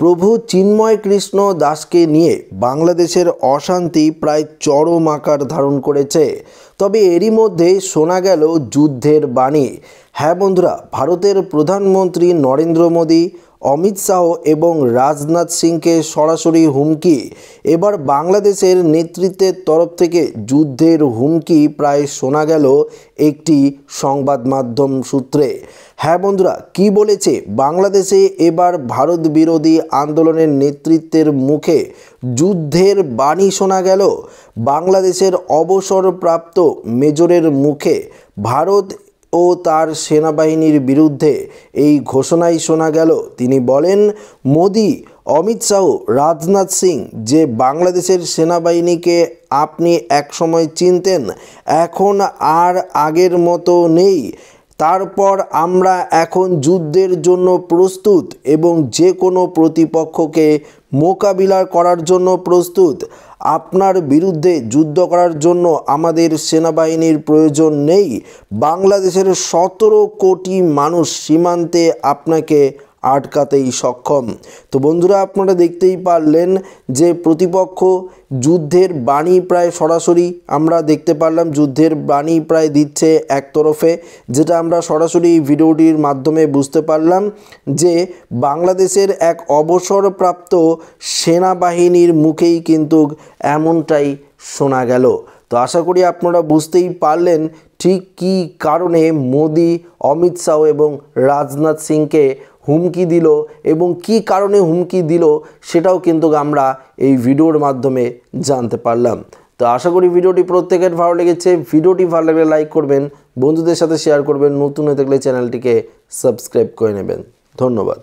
প্রভু চিন্ময় কৃষ্ণ দাসকে নিয়ে বাংলাদেশের অশান্তি প্রায় চরম আকার ধারণ করেছে। তবে এরই মধ্যে শোনা গেল যুদ্ধের বাণী। হ্যাঁ বন্ধুরা, ভারতের প্রধানমন্ত্রী নরেন্দ্র মোদী, অমিত শাহ এবং রাজনাথ সিংকে সরাসরি হুমকি। এবার বাংলাদেশের নেতৃত্বের তরফ থেকে যুদ্ধের হুমকি প্রায় শোনা গেল একটি সংবাদ মাধ্যম সূত্রে। হ্যাঁ বন্ধুরা, কি বলেছে বাংলাদেশে এবার ভারত বিরোধী আন্দোলনের নেতৃত্বের মুখে যুদ্ধের বাণী শোনা গেল। বাংলাদেশের অবসরপ্রাপ্ত মেজরের মুখে ভারত ও তার সেনাবাহিনীর বিরুদ্ধে এই ঘোষণাই শোনা গেল। তিনি বলেন, মোদি, অমিত শাহ, রাজনাথ সিং, যে বাংলাদেশের সেনাবাহিনীকে আপনি একসময় চিনতেন, এখন আর আগের মতো নেই। তারপর আমরা এখন যুদ্ধের জন্য প্রস্তুত এবং যে কোনো প্রতিপক্ষকে মোকাবিলা করার জন্য প্রস্তুত। আপনার বিরুদ্ধে যুদ্ধ করার জন্য আমাদের সেনাবাহিনীর প্রয়োজন নেই। বাংলাদেশের 17 কোটি মানুষ সীমান্তে আপনাকে আটকাতেই সক্ষম। তো বন্ধুরা, আপনারা দেখতেই পারলেন যে প্রতিপক্ষ যুদ্ধের বাণী প্রায় সরাসরি আমরা দেখতে পারলাম, যুদ্ধের বাণী প্রায় দিচ্ছে একতরফে, যেটা আমরা সরাসরি এই ভিডিওটির মাধ্যমে বুঝতে পারলাম যে বাংলাদেশের এক অবসরপ্রাপ্ত সেনাবাহিনীর মুখেই কিন্তু এমনটাই শোনা গেল। তো আশা করি আপনারা বুঝতেই পারলেন ঠিক কী কারণে মোদি, অমিত শাহ এবং রাজনাথ সিংকে হুমকি দিল এবং কি কারণে হুমকি দিল সেটাও কিন্তু আমরা এই ভিডিওর মাধ্যমে জানতে পারলাম। তো আশা করি ভিডিওটি প্রত্যেকের ভালো লেগেছে। ভিডিওটি ভালো লাগলে লাইক করবেন, বন্ধুদের সাথে শেয়ার করবেন, নতুন হয়ে থাকলে চ্যানেলটিকে সাবস্ক্রাইব করে নেবেন। ধন্যবাদ।